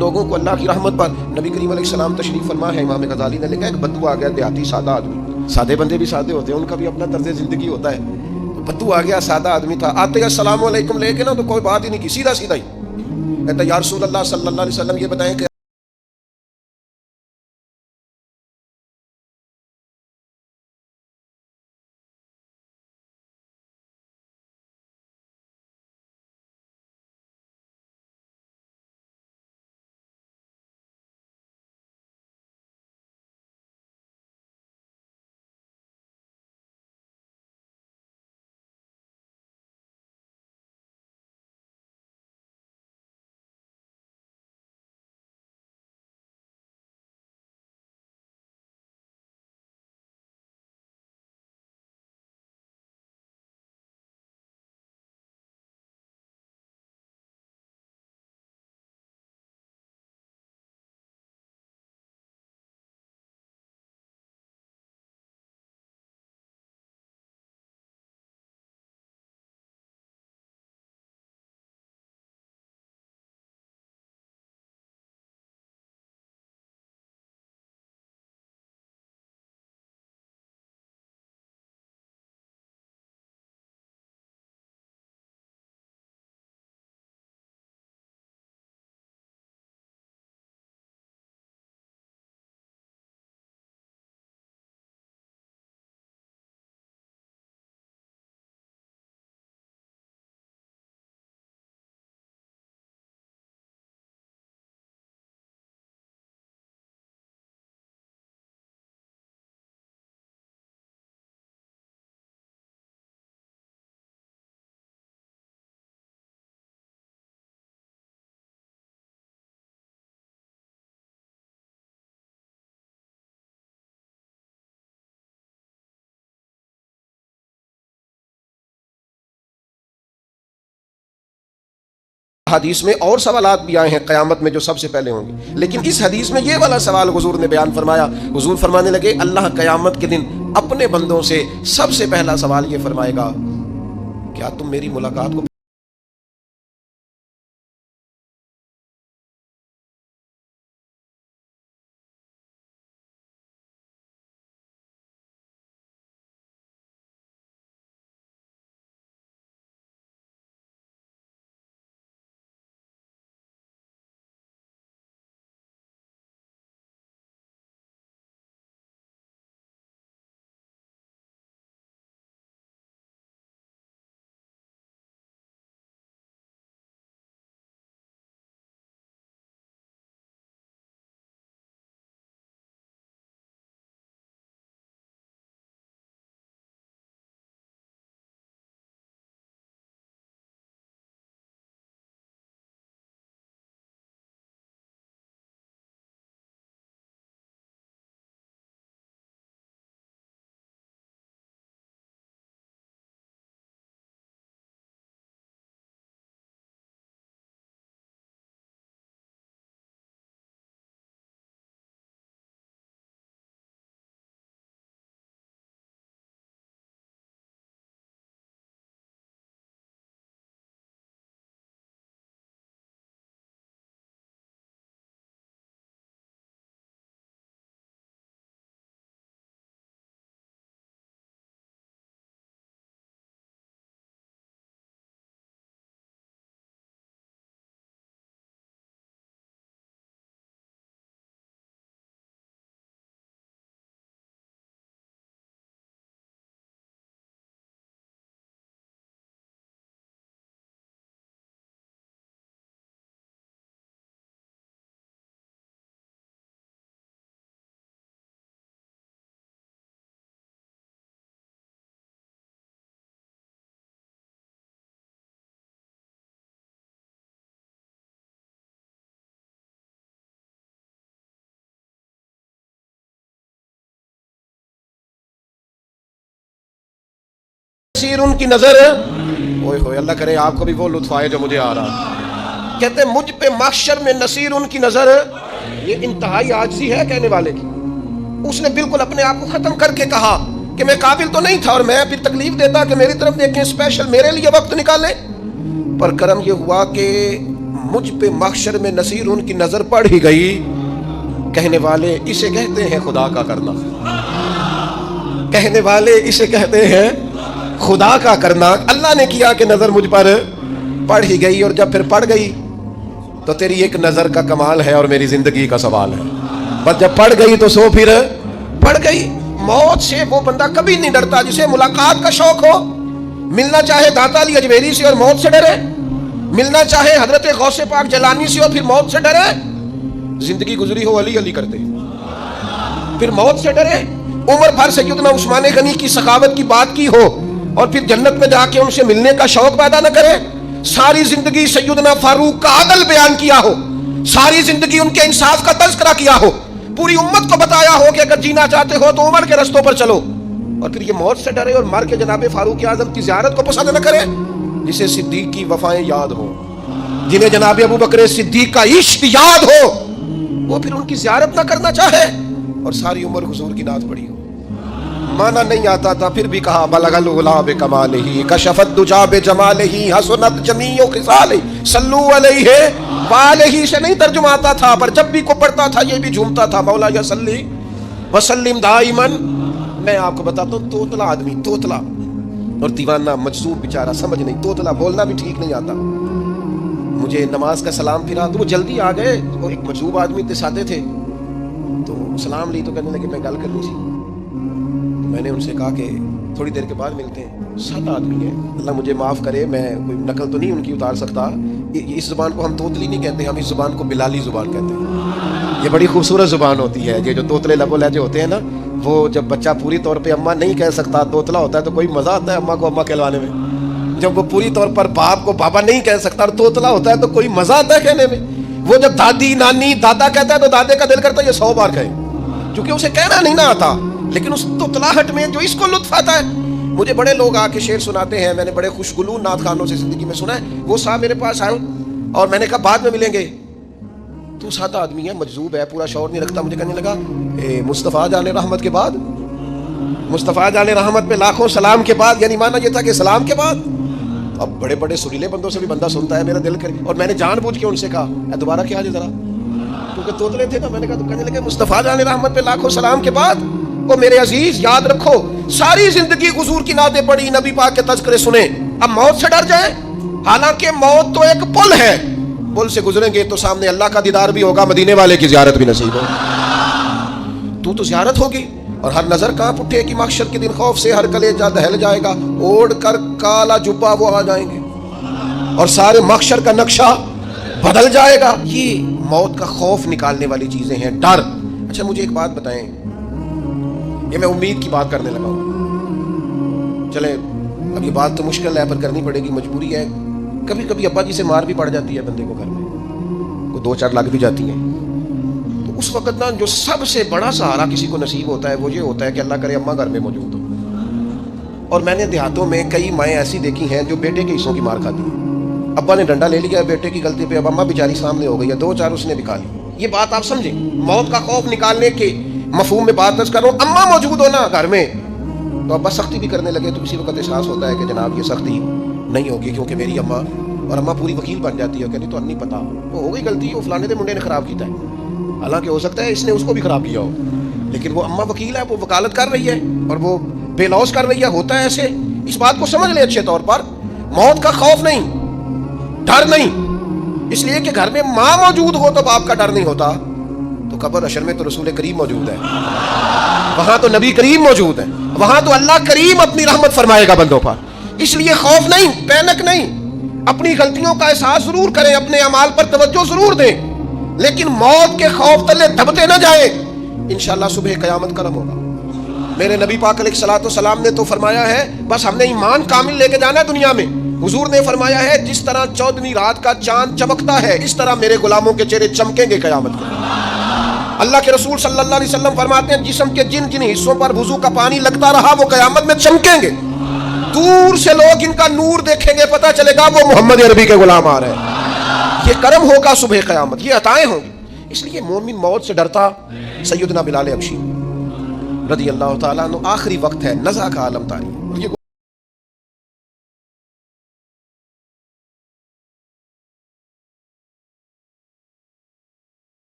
لوگوں کو اللہ کی رحمت پر نبی کریم علیہ السلام تشریف فرما ہے. امام غزالی نے لکھا ہے کہ بدو آ گیا دیہاتی سادہ آدمی. سادے بندے بھی سادے ہوتے ہیں, ان کا بھی اپنا طرز زندگی ہوتا ہے. بدو آ گیا سادہ آدمی تھا, آتے السلام علیکم لے کے نا تو کوئی بات ہی نہیں کی, سیدھا سیدھا ہی کہتا یا رسول اللہ صلی اللہ علیہ وسلم یہ بتائیں کہ حدیث میں اور سوالات بھی آئے ہیں قیامت میں جو سب سے پہلے ہوں گے, لیکن اس حدیث میں یہ والا سوال حضور نے بیان فرمایا. حضور فرمانے لگے اللہ قیامت کے دن اپنے بندوں سے سب سے پہلا سوال یہ فرمائے گا, کیا تم میری ملاقات کو نصیر ان کی نظر ہوئے ہوئے, اللہ کرے آپ کو بھی وہ لطف آئے جو مجھے آ رہا. کہتے ہیں مجھ پہ محشر میں نصیر ان کی نظر, یہ انتہائی عاجزی ہے کہنے والے کی. اس نے بالکل اپنے آپ کو ختم کر کے کہا کہ میں قابل تو نہیں تھا, اور میں پھر تکلیف دیتا کہ میری طرف دیکھیں اسپیشل میرے لیے وقت نکالیں. پر کرم یہ ہوا کہ مجھ پہ محشر میں نصیر ان کی نظر پڑ ہی گئی، کہنے والے اسے کہتے ہیں خدا کا کرنا، کہنے والے اسے کہتے ہیں خدا کا کرنا۔ اللہ نے کیا کہ نظر مجھ پر پڑ ہی گئی، اور جب پھر پڑ گئی تو تیری ایک نظر کا کمال ہے اور میری زندگی کا سوال ہے، بس جب پڑ گئی تو سو پھر پڑ گئی۔ موت سے وہ بندہ کبھی نہیں ڈرتا جسے ملاقات کا شوق ہو، ملنا چاہے داتا علی اجمیری سے اور موت سے ڈرے، ملنا چاہے حضرت غوث پاک جیلانی سے اور پھر موت سے ڈرے، زندگی گزری ہو علی علی کرتے پھر موت سے ڈرے، عمر بھر سیدنا عثمان غنی کی سخاوت کی بات کی ہو اور پھر جنت میں جا کے ان سے ملنے کا شوق پیدا نہ کرے، ساری زندگی سیدنا فاروق کا عدل بیان کیا ہو، ساری زندگی ان کے انصاف کا تذکرہ کیا ہو، پوری امت کو بتایا ہو کہ اگر جینا چاہتے ہو تو عمر کے رستوں پر چلو، اور پھر یہ موت سے ڈرے اور مر کے جناب فاروق اعظم کی زیارت کو پسند نہ کرے، جسے صدیق کی وفائیں یاد ہو، جنہیں جناب ابو بکر صدیق کا عشق یاد ہو، وہ پھر ان کی زیارت نہ کرنا چاہے اور ساری عمر حضور کی نعت پڑھی ہو۔ مانا نہیں آتا تھا پھر بھی کہا بلغ العلا بکمالہ کشف الدجا بجمالہ حسنت جمیع خصالہ صلو علیہ والہ سے نہیں ترجمہ آتا تھا، پر جب بھی کو پڑھتا تھا یہ بھی جھومتا تھا مولا یا صلی وسلم دائما۔ میں آپ کو بتاتا ہوں توتلا آدمی، توتلا اور دیوانہ مجذوب بیچارہ، سمجھ نہیں، توتلا بولنا بھی ٹھیک نہیں آتا، مجھے نماز کا سلام پھرا تو وہ جلدی آ گئے، اور ایک مجذوب آدمی تھے ساتھ تھے، تو سلام لی تو کہنے لگے میں گل کرنی سی، میں نے ان سے کہا کہ تھوڑی دیر کے بعد ملتے ہیں، سادہ آدمی ہے، اللہ مجھے معاف کرے، میں کوئی نقل تو نہیں ان کی اتار سکتا، اس زبان کو ہم توتلی نہیں کہتے، ہم اس زبان کو بلالی زبان کہتے ہیں، یہ بڑی خوبصورت زبان ہوتی ہے، یہ جو توتلے لب و لہجے ہوتے ہیں نا، وہ جب بچہ پوری طور پہ اماں نہیں کہہ سکتا، توتلا ہوتا ہے تو کوئی مزہ آتا ہے اماں کو اماں کہلوانے میں، جب وہ پوری طور پر باپ کو بابا نہیں کہہ سکتا اور توتلا ہوتا ہے تو کوئی مزہ آتا ہے کہنے میں، وہ جب دادی نانی دادا کہتا ہے تو دادے کا دل کرتا ہے یہ 100 بار کہے، کیونکہ اسے کہنا نہیں نہ آتا، لیکن اس توتلاہٹ میں جو اس کو لطف آتا ہے۔ مجھے بڑے لوگ آ کے شعر سناتے ہیں، میں نے بڑے خوشگلو نعت خانوں سے زندگی میں سنا ہے، وہ صاحب میرے پاس آئے اور میں نے کہا بعد میں ملیں گے، تو سادہ آدمی ہے، مجذوب ہے، پورا شعور نہیں رکھتا، مجھے کہنے لگا مصطفیٰ جان رحمت کے بعد، مصطفیٰ جان رحمت پہ لاکھوں سلام کے بعد، یعنی مانا یہ تھا کہ سلام کے بعد، اب بڑے بڑے سریلے بندوں سے بھی بندہ سنتا ہے، میرا دل کر، اور میں نے جان بوجھ کے ان سے کہا اے دوبارہ کیا جی ذرا، کیونکہ توتلے تھے نا، میں نے کہا تو کہنے لگے مصطفیٰ جان رحمت پہ لاکھوں سلام کے بعد، وہ میرے عزیز یاد رکھو ساری زندگی حضور کی نعتیں پڑھی، نبی پاک کے تذکرے سنے، اب موت سے ڈر جائیں، حالانکہ موت تو ایک پل ہے، پل سے گزریں گے تو سامنے اللہ کا دیدار بھی ہوگا، مدینے والے کی زیارت بھی نصیب ہوگی، تو زیارت ہوگی، اور ہر نظر کانپ اٹھے کہ محشر کے دن خوف سے ہر کلیجہ دہل جائے گا، اوڑھ کر کالا جبہ وہ آ جائیں گے اور سارے محشر کا نقشہ بدل جائے گا۔ یہ موت کا خوف نکالنے والی چیزیں ہیں، ڈر۔ اچھا مجھے ایک بات بتائیں، یہ میں امید کی بات کرنے لگا ہوں، چلیں اب یہ بات تو مشکل ہے پر کرنی پڑے گی، مجبوری ہے، کبھی کبھی ابا جی سے مار بھی پڑ جاتی ہے بندے کو، گھر میں کو 2-4 لگ بھی جاتی ہیں، تو اس وقت نا جو سب سے بڑا سہارا کسی کو نصیب ہوتا ہے وہ یہ ہوتا ہے کہ اللہ کرے اماں گھر میں موجود ہو، اور میں نے دیہاتوں میں کئی مائیں ایسی دیکھی ہیں جو بیٹے کے حصوں کی مار کھاتی ہیں، ابا نے ڈنڈا لے لیا بیٹے کی غلطی پہ، اب اماں بیچاری سامنے ہو گئی ہے، 2-4 اس نے بھی کھا لی۔ یہ بات آپ سمجھیں، موت کا خوف نکالنے کے مفہوم میں بات درج کر رہا ہوں، اماں موجود ہو نا گھر میں تو ابا سختی بھی کرنے لگے تو کسی وقت احساس ہوتا ہے کہ جناب یہ سختی نہیں ہوگی کیونکہ میری اماں، اور اماں پوری وکیل بن جاتی ہے، کہتی تو نہیں پتا وہ ہو گئی غلطی، وہ فلانے دے منڈے نے خراب کیتا ہے، حالانکہ ہو سکتا ہے اس نے اس کو بھی خراب کیا ہو، لیکن وہ اماں وکیل ہے، وہ وکالت کر رہی ہے اور وہ بے لوث کر رہی ہے، ہوتا ہے ایسے۔ اس بات کو سمجھ لیں اچھے طور پر، موت کا خوف نہیں، ڈر نہیں، اس لیے کہ گھر میں ماں موجود ہو تو باپ کا ڈر نہیں ہوتا، تو قبر حشر میں تو رسول کریم موجود ہے، وہاں تو نبی کریم موجود ہے، وہاں تو اللہ کریم اپنی رحمت فرمائے گا بندوں پر، اس لیے خوف نہیں، پینک نہیں، اپنی غلطیوں کا احساس ضرور کریں، اپنے اعمال پر توجہ ضرور دیں، لیکن موت کے خوف تلے دبتے نہ جائیں، انشاءاللہ صبح قیامت کرم ہوگا۔ میرے نبی پاک علیہ الصلوۃ والسلام نے تو فرمایا ہے بس ہم نے ایمان کامل لے کے جانا ہے دنیا میں، حضور نے فرمایا ہے جس طرح 14ویں رات کا چاند چمکتا ہے اس طرح میرے غلاموں کے چہرے چمکیں گے قیامت میں۔ اللہ کے رسول صلی اللہ علیہ وسلم فرماتے ہیں جسم کے جن جن حصوں پر وضو کا پانی لگتا رہا وہ قیامت میں چمکیں گے، دور سے لوگ ان کا نور دیکھیں گے، پتہ چلے گا وہ محمد عربی کے غلام آ رہے ہیں، یہ کرم ہوگا صبح قیامت، یہ عطائیں ہوں گی۔ اس لیے مومن موت سے ڈرتا۔ سیدنا بلال حبشی رضی اللہ تعالیٰ عنہ، آخری وقت ہے، نزع کا عالم طاری۔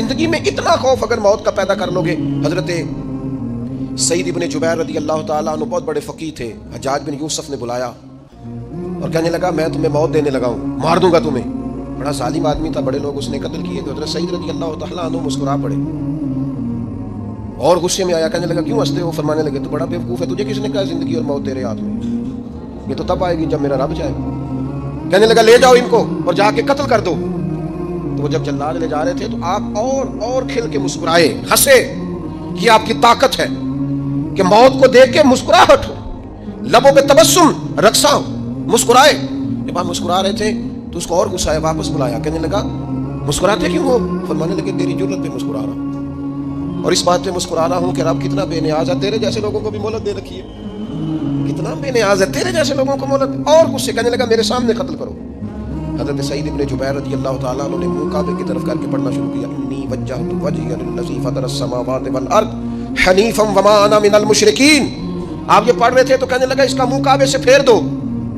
زندگی میں اتنا خوف اگر موت کا پیدا کر لو گے. حضرت سعید ابن جبیر رضی اللہ تعالیٰ عنہ بہت بڑے فقیہ تھے. حجاج بن یوسف نے بلایا اور کہنے لگا میں تمہیں موت دینے لگا ہوں, مار دوں گا تمہیں. بڑا ظالم آدمی تھا, بڑے لوگ اس نے قتل کیے. تو حضرت سعید رضی اللہ تعالیٰ عنہ مسکرا پڑے اور غصے میں آیا, کہنے لگا کیوں ہنستے ہو؟ فرمانے لگے تو بڑا بیوقوف ہے, تجھے کس نے کہا زندگی اور موت تیرے ہاتھ میں؟ یہ تو تب آئے گی جب میرا رب چاہے. کہنے لگا لے جاؤ ان کو اور جا کے قتل کر دو. تو وہ جب جلاد لے جا رہے تھے تو آپ اور کھل کے مسکرائے, ہنسے. یہ آپ کی طاقت ہے کہ موت کو دیکھ کے مسکراہٹ ہو, لبوں پہ تبسم رقصہ ہو, مسکرائے. جب آپ مسکرا رہے تھے تو اس کو اور غصہ آیا, واپس بلایا. کہنے لگا مسکراتے کیوں ہو؟ فرمانے لگے تیری جرت پہ مسکرا رہا ہوں, اور اس بات پہ مسکرا رہا ہوں کہ رب کتنا بے نیاز ہے, تیرے جیسے لوگوں کو بھی مہلت دے رکھی ہے. کتنا بے نیاز ہے, تیرے جیسے لوگوں کو مہلت. اور غصے, کہنے لگا میرے سامنے قتل کرو. حضرت سعید ابن جبیر رضی اللہ تعالیٰ عنہ نے منہ کعبے کی طرف کر کے پڑھنا شروع کیا, انی وجہت وجہی للذی فطر السماوات والارض حنیفا وما انا من المشرکین. آپ یہ پڑھ رہے تھے تو کہنے لگا اس کا منہ کعبے سے پھیر دو.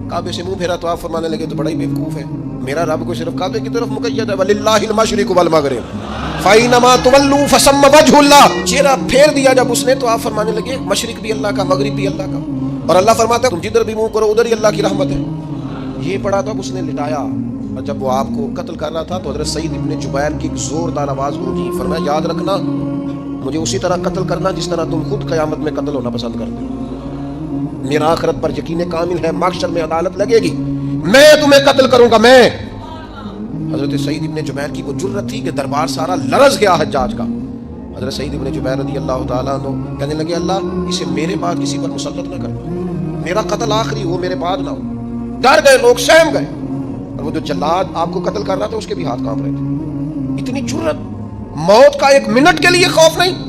کعبے سے منہ پھیرا تو آپ فرمانے لگے تو بڑا ہی بیوقوف ہے, میرا رب کو صرف کعبے کی طرف مقید ہے, وللہ المشرق والمغرب فینما تولوا فثم وجہ اللہ. چہرہ پھیر دیا جب اس نے تو آپ فرمانے لگے مشرق بھی اللہ کا, مغرب بھی اللہ کا. اور اللہ فرماتا ہے تم جدھر بھی منہ کرو ادھر ہی اللہ کی رحمت ہے. یہ پڑھا تو اب اس نے لٹایا, اور جب وہ آپ کو قتل کر رہا تھا تو حضرت سعید ابن جبیر کی ایک زوردار آواز گونجی. فرمایا یاد رکھنا مجھے اسی طرح قتل کرنا جس طرح تم خود قیامت میں قتل ہونا پسند کرتے ہو. میرا آخرت پر یقین کامل ہے, محشر میں عدالت لگے گی, میں تمہیں قتل کروں گا میں. حضرت سعید ابن جبیر کی وہ جرت تھی کہ دربار سارا لرز گیا حجاج کا. حضرت سعید ابن جبیر رضی اللہ تعالیٰ عنہ کہنے لگے اللہ اسے میرے بعد کسی پر مسلط نہ کرنا, میرا قتل آخری ہو, میرے بعد نہ ہو. ڈر گئے لوگ, سہم گئے. اور وہ جو جلاد آپ کو قتل کر رہا تھا اس کے بھی ہاتھ کانپ رہے تھے. اتنی جرت, موت کا ایک منٹ کے لیے خوف نہیں.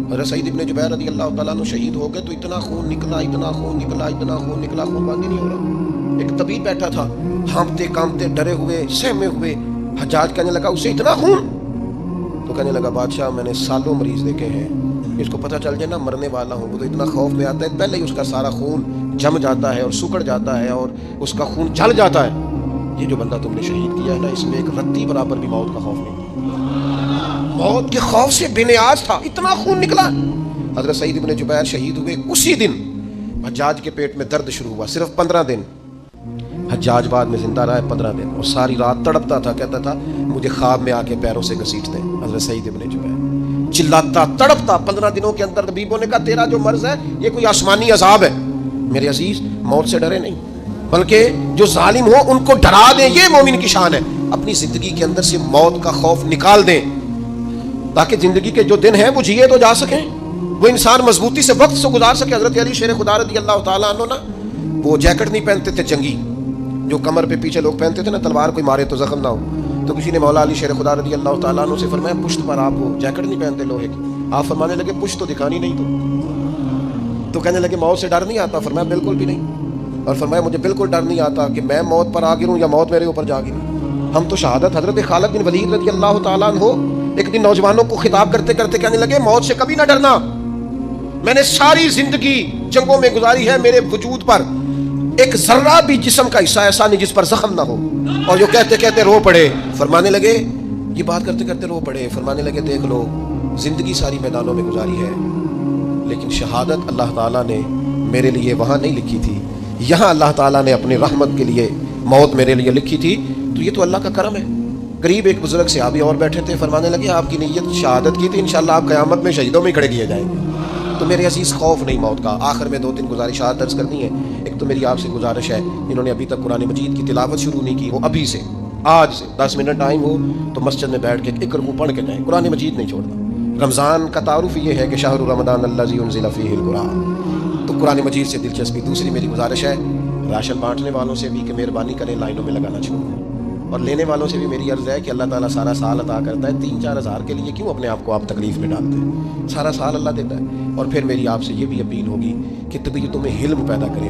حضرت سعید ابن جبیر رضی اللہ تعالیٰ عنہ شہید ہو گئے تو اتنا خون نکلا, اتنا خون نکلا, اتنا خون نکلا, خون بند ہی نہیں ہو رہا. ایک طبیب بیٹھا تھا, ہانپتے کانپتے ڈرے ہوئے سہمے ہوئے. حجاج کہنے لگا اسے اتنا خون؟ تو کہنے لگا بادشاہ میں نے سالوں مریض دیکھے ہیں, اس کو پتہ چل جائے نا مرنے والا ہوں وہ تو اتنا خوف میں آتا ہے پہلے ہی اس کا سارا خون جم جاتا ہے اور سکڑ جاتا ہے اور اس کا خون جل جاتا ہے. یہ جو بندہ تم نے شہید کیا ہے نا اس میں ایک رتی برابر بھی موت کا خوف نہیں. موت کے خوف سے بے نیاز تھا, اتنا خون نکلا. حضرت سعید ابن جبیر شہید ہوئے اسی دن حجاج کے پیٹ میں درد شروع ہوا. صرف 15 دن حجاج بعد میں زندہ رہا ہے, 15 دن, اور ساری رات تڑپتا تھا, کہتا تھا مجھے خواب میں آ کے پیروں سے گھسیٹتے. حضرت سعید ابن جبیر چلاتا تڑپتا 15 دنوں کے اندر. طبیبوں نے کہا تیرا جو مرض ہے یہ کوئی آسمانی عذاب ہے. میرے عزیز موت سے ڈرے نہیں بلکہ جو ظالم ہو ان کو ڈرا دیں, یہ مومن کی شان ہے. اپنی زندگی کے اندر سے موت کا خوف نکال دیں تاکہ زندگی کے جو دن ہیں وہ جیے تو جا سکیں, وہ انسان مضبوطی سے وقت سے گزار سکے. حضرت علی شیر خدا رضی اللہ تعالیٰ عنہ نا وہ جیکٹ نہیں پہنتے تھے جنگی, جو کمر پہ پیچھے لوگ پہنتے تھے نا, تلوار کوئی مارے تو زخم نہ ہو. تو کسی نے مولا علی شیر خدا رضی اللہ تعالیٰ عنہ سے فرمایا پشت پر آپ وہ جیکٹ نہیں پہنتے لوہے کی. آپ فرمانے لگے پشت تو دکھانی نہیں. تو کہنے لگے موت سے ڈر نہیں آتا؟ فرمایا بالکل بھی نہیں. اور فرمایا مجھے بالکل ڈر نہیں آتا کہ میں موت پر آ گروں یا موت میرے اوپر جا گری. ہم تو شہادت حضرت خالد بن ولید رضی اللہ تعالیٰ عنہ ایک دن نوجوانوں کو خطاب کرتے کرتے کہنے لگے موت سے کبھی نہ ڈرنا, میں نے ساری زندگی جنگوں میں گزاری ہے, میرے وجود پر ایک ذرہ بھی جسم کا حصہ ایسا نہیں جس پر زخم نہ ہو. اور جو کہتے کہتے رو پڑے. فرمانے لگے یہ بات کرتے کرتے رو پڑے. فرمانے لگے دیکھ لو زندگی ساری میدانوں میں گزاری ہے لیکن شہادت اللہ تعالیٰ نے میرے لیے وہاں نہیں لکھی تھی, یہاں اللہ تعالیٰ نے اپنی رحمت کے لیے موت میرے لیے لکھی تھی. تو یہ تو اللہ کا کرم ہے. قریب ایک بزرگ صحابی اور بیٹھے تھے, فرمانے لگے آپ کی نیت شہادت کی تھی, انشاءاللہ آپ قیامت میں شہیدوں میں کھڑے کیے جائیں گے. تو میرے عزیز خوف نہیں موت کا. آخر میں 2-3 گزارشات درج کرنی ہے. ایک تو میری آپ سے گزارش ہے, انہوں نے ابھی تک قرآن مجید کی تلاوت شروع نہیں کی, وہ ابھی سے آج سے 10 منٹ ٹائم ہو تو مسجد میں بیٹھ کے ایک رکوع پڑھ کے جائیں. قرآن مجید نہیں چھوڑنا. رمضان کا تعارف یہ ہے کہ شہر رمضان الذی انزل فیہ القرآن, تو قرآن مجید سے دلچسپی. دوسری میری گزارش ہے راشن بانٹنے والوں سے بھی کہ مہربانی کریں لائنوں میں لگانا چھوڑیں, اور لینے والوں سے بھی میری عرض ہے کہ اللہ تعالیٰ سارا سال عطا کرتا ہے, 3-4 ہزار کے لیے کیوں اپنے آپ کو آپ تکلیف میں ڈالتے ہیں, سارا سال اللہ دیتا ہے. اور پھر میری آپ سے یہ بھی اپیل ہوگی کہ طبیعتوں میں حلم پیدا کریں.